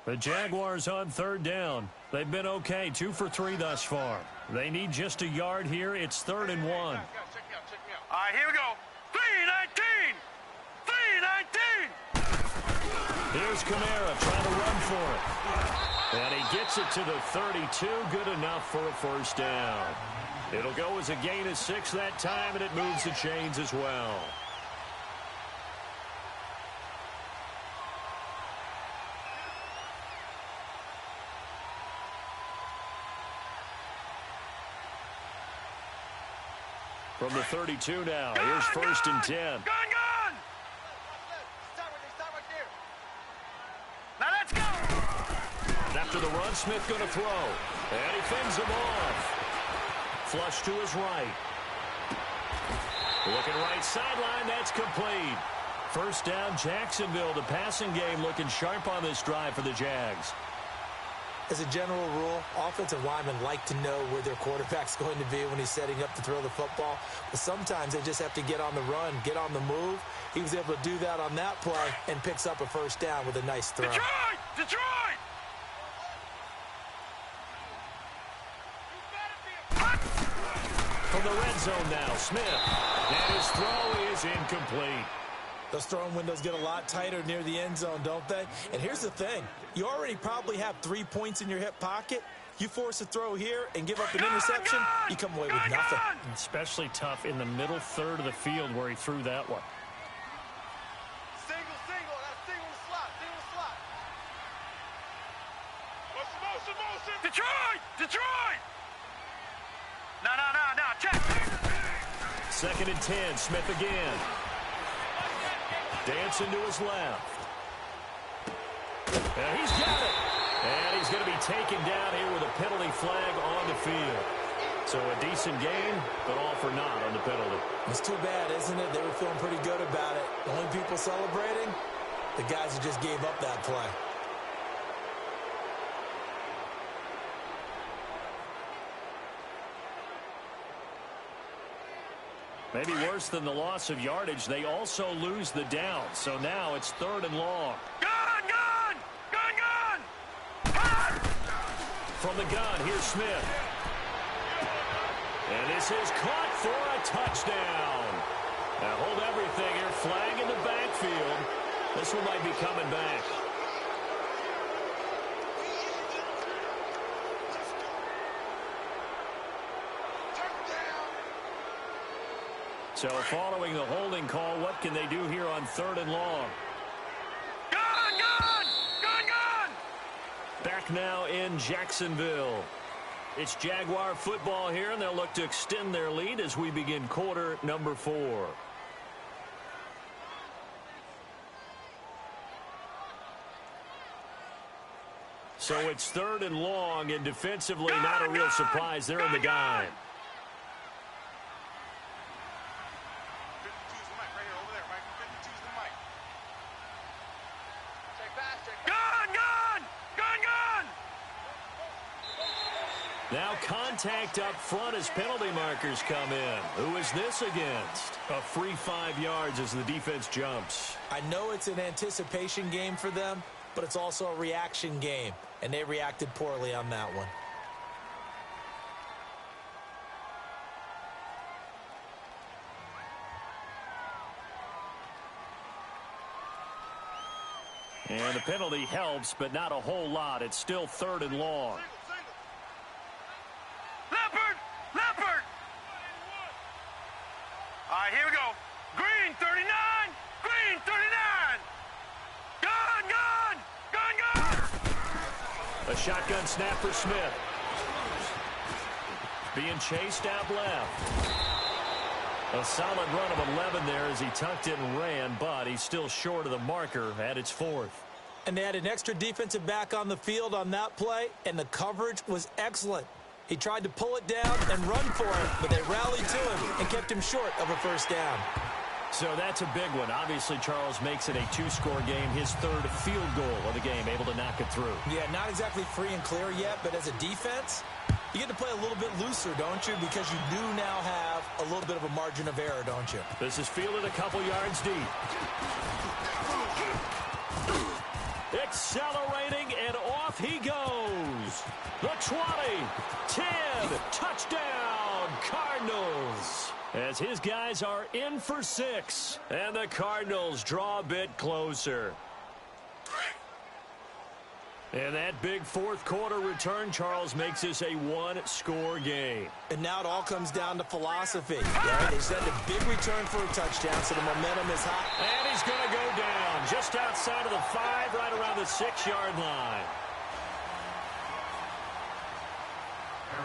The Jaguars on 3rd down. They've been okay, 2 for 3 thus far. They need just a yard here. It's 3rd and 1. All right, here we go. 3-19! 3-19! Here's Kamara trying to run for it. And he gets it to the 32. Good enough for a first down. It'll go as a gain of 6 that time, and it moves the chains as well. From the 32 now, here's 1st and 10. Gun! Now let's go! After the run, Smith going to throw. And he fends him off. Flush to his right. Looking right sideline, that's complete. First down, Jacksonville. The passing game looking sharp on this drive for the Jags. As a general rule, offensive linemen like to know where their quarterback's going to be when he's setting up to throw the football. But sometimes they just have to get on the run, get on the move. He was able to do that on that play and picks up a first down with a nice throw. Detroit! From the red zone now, Smith. And his throw is incomplete. Those throwing windows get a lot tighter near the end zone, don't they? And here's the thing. You already probably have 3 points in your hip pocket. You force a throw here and give up an interception, you come away with nothing. Especially tough in the middle third of the field where he threw that one. Single. That's single slot. Motion. Detroit! No. Check. 2nd and 10. Smith again. Dancing to his left. And he's got it. And he's going to be taken down here with a penalty flag on the field. So a decent game, but all for naught on the penalty. It's too bad, isn't it? They were feeling pretty good about it. The only people celebrating, the guys who just gave up that play. Maybe worse than the loss of yardage, they also lose the down. So now it's 3rd and long. Gun! From the gun, here's Smith. And this is caught for a touchdown. Now hold everything here. Flag in the backfield. This one might be coming back. So following the holding call, what can they do here on 3rd and long? Gun! Back now in Jacksonville. It's Jaguar football here, and they'll look to extend their lead as we begin quarter number 4. So it's 3rd and long, and defensively not a real surprise. They're in the dime. Now contact up front as penalty markers come in. Who is this against? A free 5 yards as the defense jumps. I know it's an anticipation game for them, but it's also a reaction game, and they reacted poorly on that one. And the penalty helps, but not a whole lot. It's still 3rd and long. Leopard! All right, here we go. Green, 39! Green, 39! Gun! A shotgun snap for Smith. Being chased out left. A solid run of 11 there as he tucked it and ran, but he's still short of the marker at its 4th. And they had an extra defensive back on the field on that play, and the coverage was excellent. He tried to pull it down and run for it, but they rallied to him and kept him short of a first down. So that's a big one. Obviously, Charles makes it a 2-score game, his 3rd field goal of the game, able to knock it through. Yeah, not exactly free and clear yet, but as a defense, you get to play a little bit looser, don't you? Because you do now have a little bit of a margin of error, don't you? This is fielded a couple yards deep. Accelerating, and off he goes. The 20, 10, touchdown, Cardinals. As his guys are in for 6, and the Cardinals draw a bit closer. And that big 4th quarter return, Charles, makes this a 1-score game. And now it all comes down to philosophy. Right? They send a big return for a touchdown, so the momentum is high. And he's going to go down just outside of the 5, right around the 6-yard line.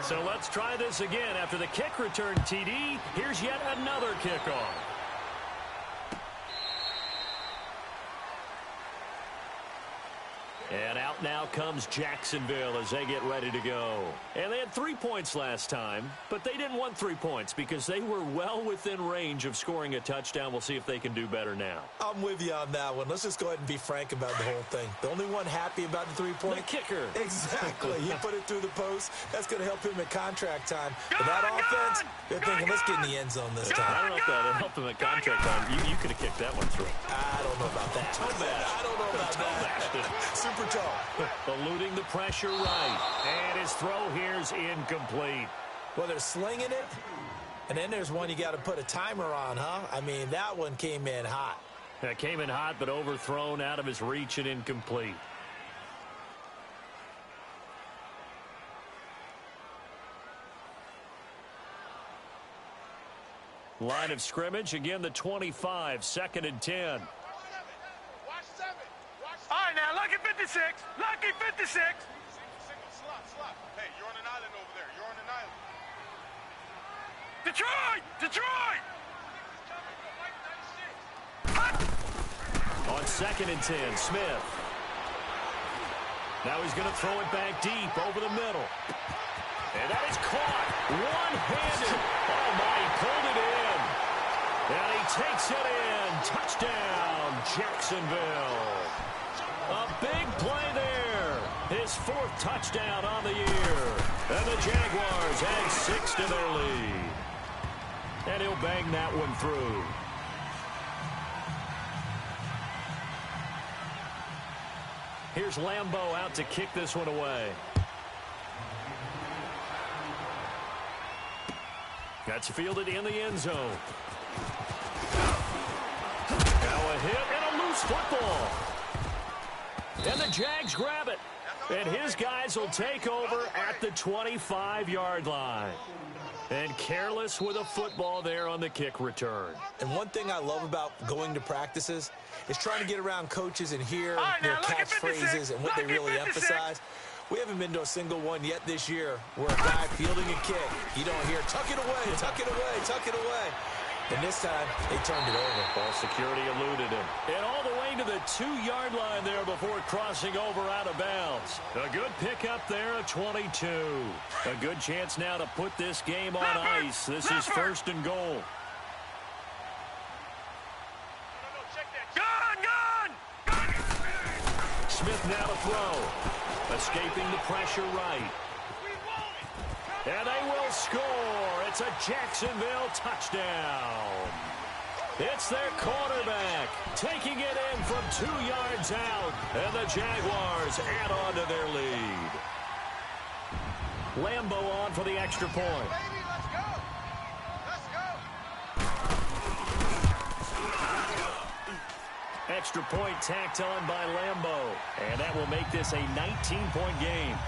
So let's try this again. After the kick return TD, here's yet another kickoff. And out now comes Jacksonville as they get ready to go. And they had 3 points last time, but they didn't want 3 points because they were well within range of scoring a touchdown. We'll see if they can do better now. I'm with you on that one. Let's just go ahead and be frank about the whole thing. The only one happy about the 3-point? The kicker. Exactly. He put it through the post. That's going to help him at contract time. But that offense, they're thinking, let's get in the end zone this time. I don't know if that helped him at contract time. You could have kicked that one through. I don't know about that. I don't know about that. Super toe. Eluding the pressure right. And his throw here's incomplete. Well, they're slinging it. And then there's one you got to put a timer on, huh? I mean, that one came in hot. That came in hot, but overthrown out of his reach and incomplete. Line of scrimmage, again the 25, 2nd and 10. All right, now, lucky 56. Lucky 56. Slot. Hey, you're on an island over there. You're on an island. Detroit! On 2nd and 10, Smith. Now he's going to throw it back deep over the middle. And that is caught. One-handed. Oh, my, he pulled it in. And he takes it in. Touchdown, Jacksonville. A big play there. His 4th touchdown on the year. And the Jaguars add 6 to their lead. And he'll bang that one through. Here's Lambeau out to kick this one away. That's fielded in the end zone. Now a hit and a loose football. And the Jags grab it. And his guys will take over at the 25-yard line. And careless with a football there on the kick return. And one thing I love about going to practices is trying to get around coaches and hear their catchphrases and what they really emphasize. We haven't been to a single one yet this year where a guy fielding a kick, you don't hear, tuck it away, tuck it away, tuck it away. And this time, they turned it over. Ball security eluded him. And all the way to the 2-yard line there before crossing over out of bounds. A good pickup there, a 22. A good chance now to put this game on ice. This is first and goal. Smith now to throw. Escaping the pressure right. And they will score. It's a Jacksonville touchdown. It's their quarterback taking it in from 2 yards out. And the Jaguars add on to their lead. Lambo on for the extra point. Extra point tacked on by Lambo. And that will make this a 19-point game.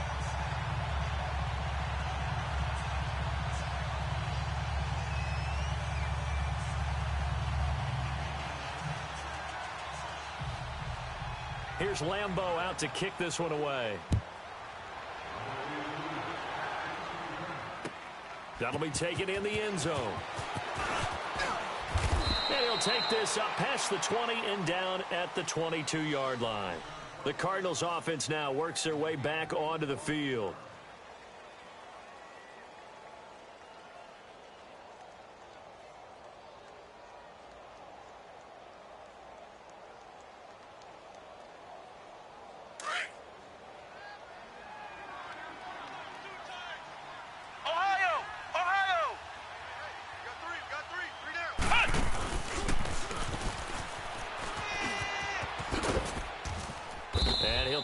Here's Lambo out to kick this one away. That'll be taken in the end zone. And he'll take this up past the 20 and down at the 22-yard line. The Cardinals offense now works their way back onto the field.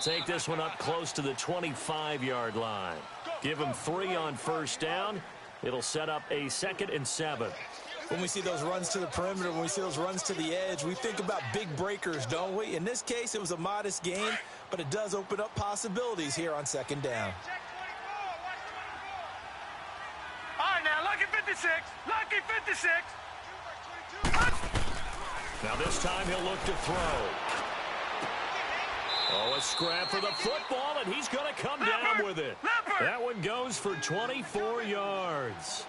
Take this one up close to the 25-yard line. Give him 3 on first down. It'll set up a 2nd and 7. When we see those runs to the perimeter, when we see those runs to the edge, we think about big breakers, don't we? In this case, it was a modest gain, but it does open up possibilities here on 2nd down. All right, now, lucky 56. Lucky 56. Now this time he'll look to throw. Oh, a scrap for the football, and he's going to come down with it. That one goes for 24 yards.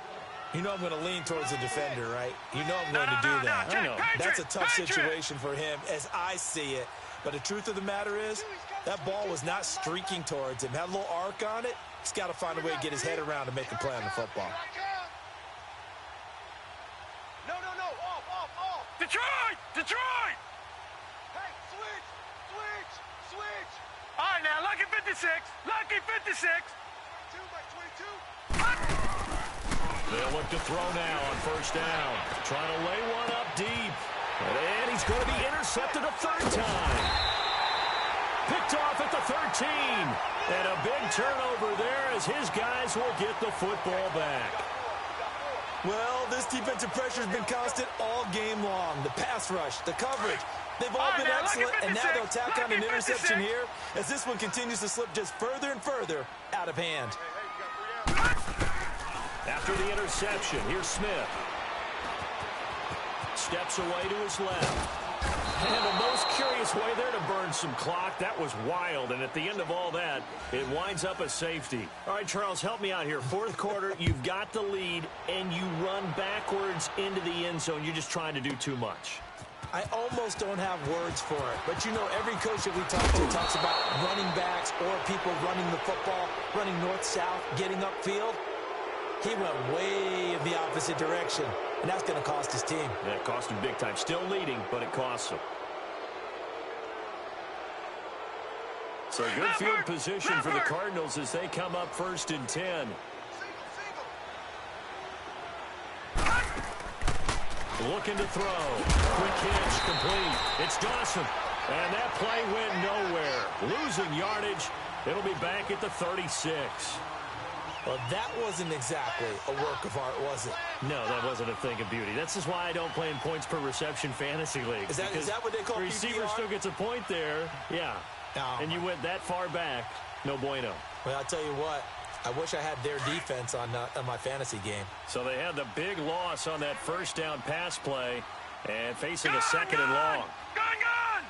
You know I'm going to lean towards the defender, right? You know I'm going to do that. I know. That's a tough situation for him as I see it. But the truth of the matter is, that ball was not streaking towards him. Had a little arc on it. He's got to find a way to get his head around to make a play on the football. No, off. Detroit! Detroit! Hey, switch! All right, now, lucky 56. Lucky 56. 22 by 22. They'll look to throw now on first down. Trying to lay one up deep. And he's going to be intercepted a 3rd time. Picked off at the 13. And a big turnover there as his guys will get the football back. Well, this defensive pressure has been constant all game long. The pass rush, the coverage, they've all been excellent, and now they'll tack on an interception here as this one continues to slip just further and further out of hand. After the interception, here's Smith. Steps away to his left. And the most curious way there to burn some clock. That was wild, and at the end of all that, it winds up a safety. All right, Charles, help me out here. 4th quarter, you've got the lead, and you run backwards into the end zone. You're just trying to do too much. I almost don't have words for it, but you know every coach that we talk to talks about running backs or people running the football, running north-south, getting upfield. He went way in the opposite direction, and that's going to cost his team. Yeah, it cost him big time. Still leading, but it costs him. So good field position for the Cardinals as they come up 1st and 10. Looking to throw. Quick catch, complete. It's Dawson. And that play went nowhere. Losing yardage. It'll be back at the 36. Well, that wasn't exactly a work of art, was it? No, that wasn't a thing of beauty. That's just why I don't play in points per reception fantasy leagues. Is that what they call PPR? The receiver still gets a point there. Yeah. And you went that far back. No bueno. Well, I'll tell you what. I wish I had their defense on my fantasy game. So they had the big loss on that 1st down pass play and facing a 2nd and long. Gone!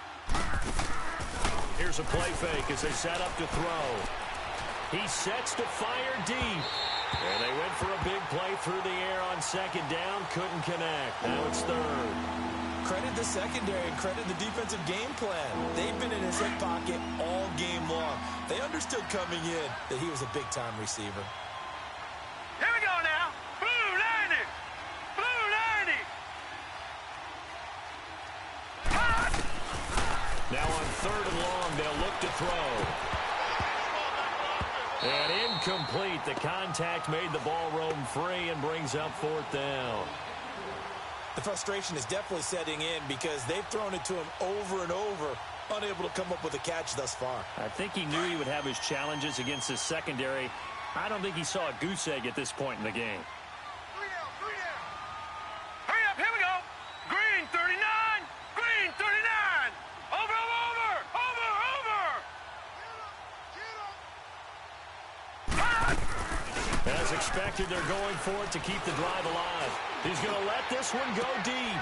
Here's a play fake as they set up to throw. He sets to fire deep. And they went for a big play through the air on second down. Couldn't connect. Now it's third. Credit the secondary and credit the defensive game plan. They've been in his hip pocket all game long. They understood coming in that he was a big-time receiver. Here we go now. Blue 90. Blue 90. Now on third and long, they'll look to throw. And incomplete. The contact made the ball roam free and brings up fourth down. The frustration is definitely setting in because they've thrown it to him over and over, unable to come up with a catch thus far. I think he knew he would have his challenges against his secondary. I don't think he saw a goose egg at this point in the game. Hurry up, here we go. Green 39. Green 39. Over, over, over, over. As expected, they're going for it to keep the drive alive. He's going to let this one go deep.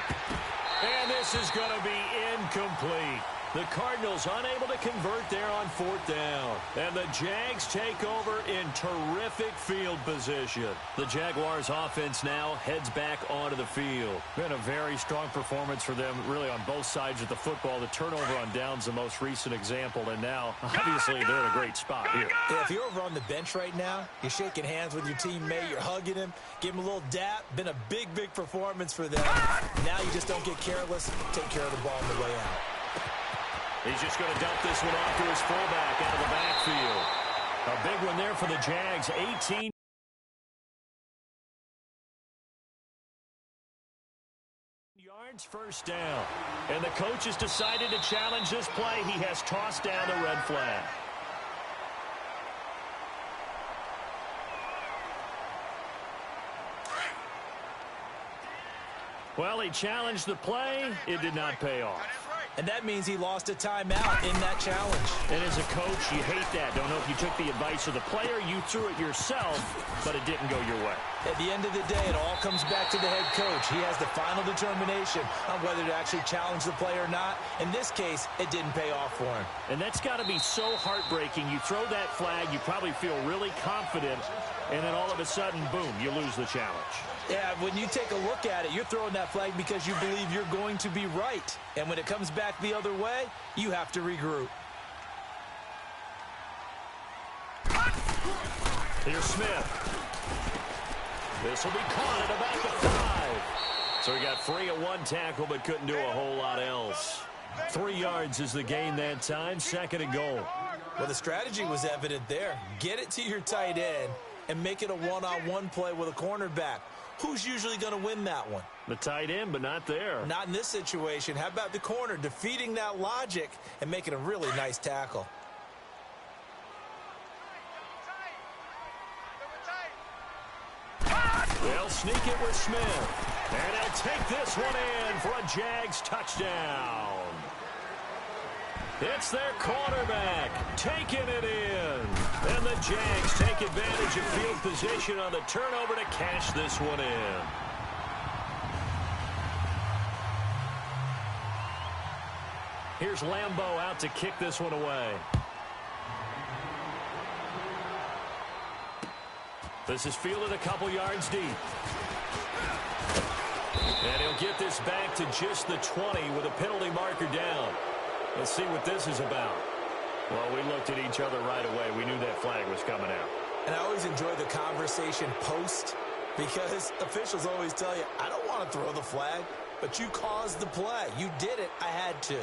And this is going to be incomplete. The Cardinals unable to convert there on fourth down. And the Jags take over in terrific field position. The Jaguars offense now heads back onto the field. Been a very strong performance for them really on both sides of the football. The turnover on downs the most recent example. And now, obviously, they're in a great spot here. Yeah, if you're over on the bench right now, you're shaking hands with your teammate, you're hugging him, give him a little dap. Been a big, big performance for them. Now you just don't get careless. Take care of the ball on the way out. He's just going to dump this one off to his fullback out of the backfield. A big one there for the Jags. 18 yards, first down. And the coach has decided to challenge this play. He has tossed down the red flag. Well, he challenged the play. It did not pay off. And that means he lost a timeout in that challenge. And as a coach, you hate that. Don't know if you took the advice of the player, you threw it yourself, but it didn't go your way. At the end of the day, it all comes back to the head coach. He has the final determination on whether to actually challenge the play or not. In this case, it didn't pay off for him. And that's got to be so heartbreaking. You throw that flag, you probably feel really confident, and then all of a sudden, boom, you lose the challenge. Yeah, when you take a look at it, you're throwing that flag because you believe you're going to be right. And when it comes back the other way, you have to regroup. Here's Smith. This will be caught at about the 5. So he got free of one tackle but couldn't do a whole lot else. 3 yards is the gain that time, second and goal. Well, the strategy was evident there. Get it to your tight end and make it a one-on-one play with a cornerback. Who's usually going to win that one? The tight end, but not there. Not in this situation. How about the corner defeating that logic and making a really nice tackle? They'll sneak it with Smith. And they'll take this one in for a Jags touchdown. It's their quarterback taking it in. And the Jags take advantage of field position on the turnover to cash this one in. Here's Lambeau out to kick this one away. This is fielded a couple yards deep. And he'll get this back to just the 20 with a penalty marker down. Let's see what this is about. Well, we looked at each other right away. We knew that flag was coming out. And I always enjoy the conversation post because officials always tell you, I don't want to throw the flag, but you caused the play. You did it. I had to.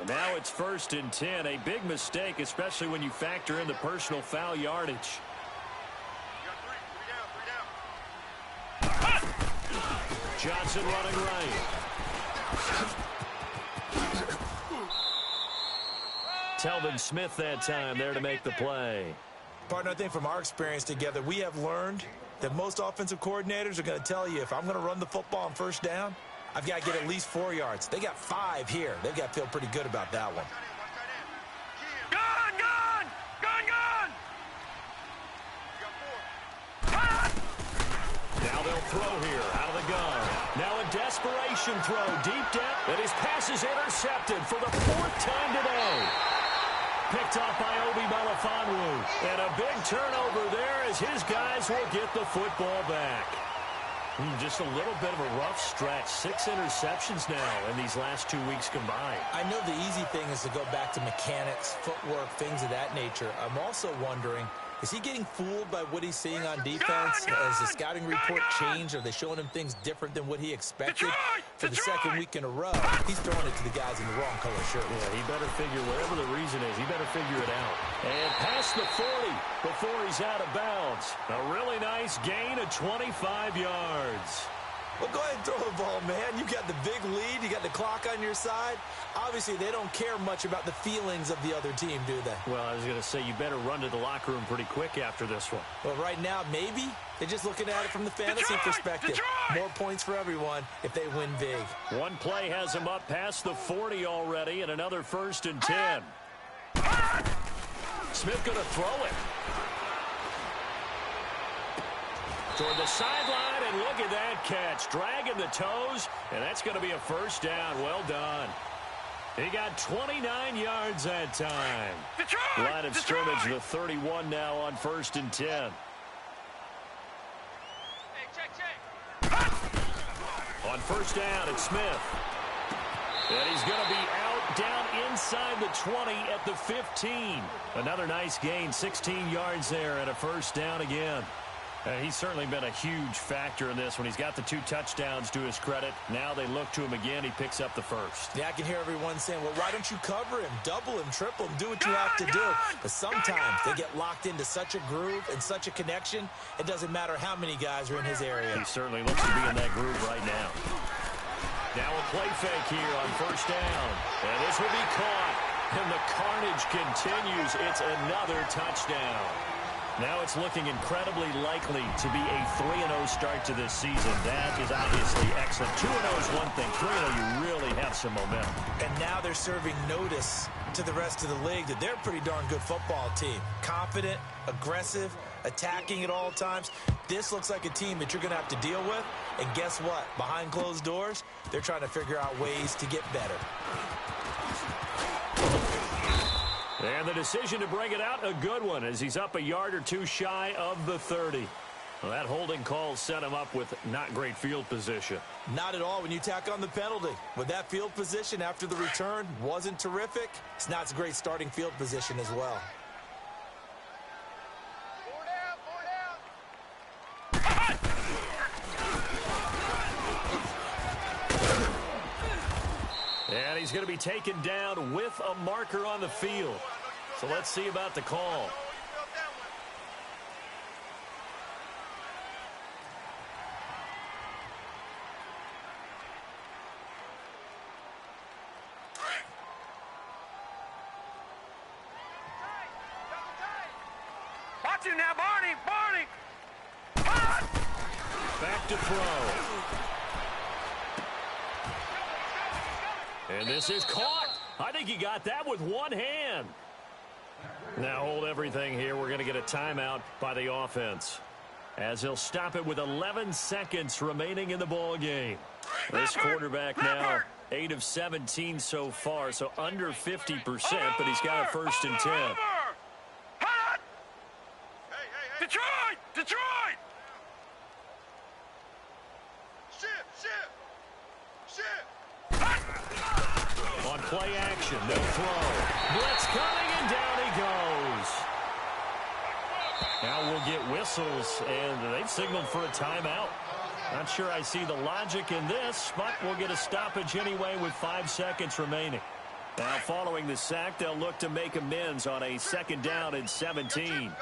And now it's 1st and 10. A big mistake, especially when you factor in the personal foul yardage. Johnson running right. Telvin Smith that time there to make the play. Partner, I think from our experience together, we have learned that most offensive coordinators are going to tell you if I'm going to run the football on first down, I've got to get at least 4 yards. They got 5 here. They've got to feel pretty good about that one. Gun, gun! Gun, gun! Now they'll throw here out of the gun. Now a desperation throw deep down, and his pass is intercepted for the 4th time today. Picked off by Obi Melifonwu. And a big turnover there as his guys will get the football back. Just a little bit of a rough stretch. 6 interceptions now in these last 2 weeks combined. I know the easy thing is to go back to mechanics, footwork, things of that nature. I'm also wondering, is he getting fooled by what he's seeing on defense? Has the scouting report changed? Are they showing him things different than what he expected? For the second week in a row, he's throwing it to the guys in the wrong color shirt. Yeah, he better figure, whatever the reason is, he better figure it out. And past the 40 before he's out of bounds. A really nice gain of 25 yards. Well, go ahead and throw the ball, man. You got the big lead. You got the clock on your side. Obviously, they don't care much about the feelings of the other team, do they? Well, I was going to say, you better run to the locker room pretty quick after this one. Well, right now, maybe. They're just looking at it from the fantasy perspective. More points for everyone if they win big. One play has him up past the 40 already, and another 1st and 10. Smith going to throw it. Toward the sideline, and look at that catch. Dragging the toes, and that's going to be a 1st down. Well done. He got 29 yards that time. Line of scrimmage, the 31 now on 1st and 10. On 1st down, it's Smith. And he's going to be out down inside the 20 at the 15. Another nice gain, 16 yards there, and a 1st down again. He's certainly been a huge factor in this when he's got the 2 touchdowns to his credit. Now they look to him again. He picks up the 1st. Yeah, I can hear everyone saying, well, why don't you cover him, double him, triple him, do what you have to do. But sometimes they get locked into such a groove and such a connection, it doesn't matter how many guys are in his area. He certainly looks to be in that groove right now. Now a play fake here on 1st down. And this will be caught. And the carnage continues. It's another touchdown. Now it's looking incredibly likely to be a 3-0 start to this season. That is obviously excellent. 2-0 is one thing. 3-0, you really have some momentum. And now they're serving notice to the rest of the league that they're a pretty darn good football team. Confident, aggressive, attacking at all times. This looks like a team that you're going to have to deal with. And guess what? Behind closed doors, they're trying to figure out ways to get better. And the decision to bring it out, a good one, as he's up a yard or 2 shy of the 30. Well, that holding call set him up with not great field position. Not at all when you tack on the penalty. With that field position after the return wasn't terrific, it's not a great starting field position as well. And he's going to be taken down with a marker on the field. So let's see about the call. Watch him now, Barney! Back to throw. And this is caught. I think he got that with one hand. Now hold everything here. We're going to get a timeout by the offense, as he'll stop it with 11 seconds remaining in the ball game. This quarterback now 8 of 17 so far, so under 50%, but he's got a 1st and 10. Detroit! On play action, no throw. Blitz coming, and down he goes. Now we'll get whistles, and they've signaled for a timeout. Not sure I see the logic in this, but we'll get a stoppage anyway with 5 seconds remaining. Now following the sack, they'll look to make amends on a 2nd down and 17.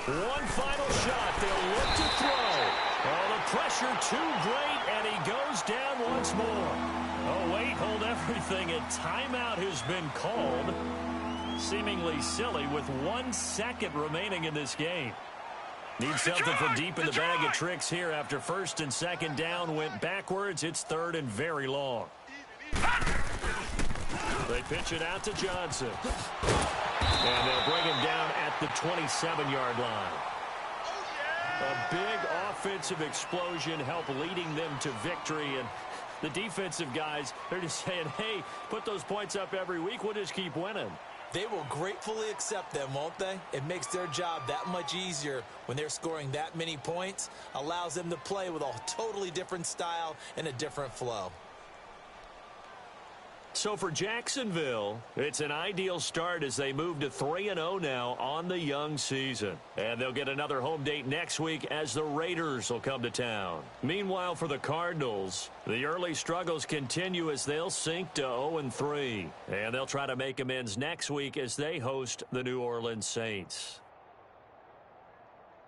One final shot. They'll look to throw. Oh, the pressure too great, and he goes down once more. Oh, wait, hold everything. A timeout has been called. Seemingly silly with 1 second remaining in this game. Need something from deep in the bag of tricks here after 1st and 2nd down went backwards. It's 3rd and very long. They pitch it out to Johnson. And they'll bring him down at the 27-yard line. A big offensive explosion helped leading them to victory. And the defensive guys, they're just saying, hey, put those points up every week. We'll just keep winning. They will gratefully accept them, won't they? It makes their job that much easier when they're scoring that many points. Allows them to play with a totally different style and a different flow. So for Jacksonville, it's an ideal start as they move to 3-0 now on the young season. And they'll get another home date next week as the Raiders will come to town. Meanwhile, for the Cardinals, the early struggles continue as they'll sink to 0-3. And they'll try to make amends next week as they host the New Orleans Saints.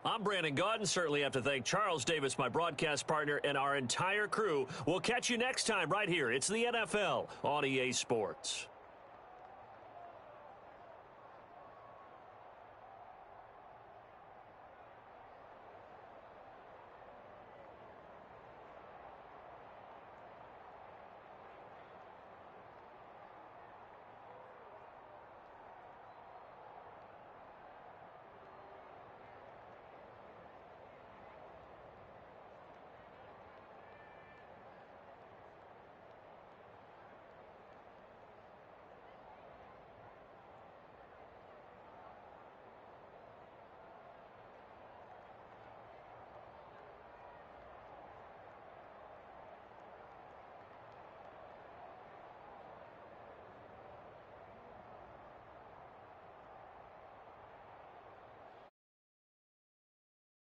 I'm Brandon Gaudin. Certainly have to thank Charles Davis, my broadcast partner, and our entire crew. We'll catch you next time right here. It's the NFL on EA Sports.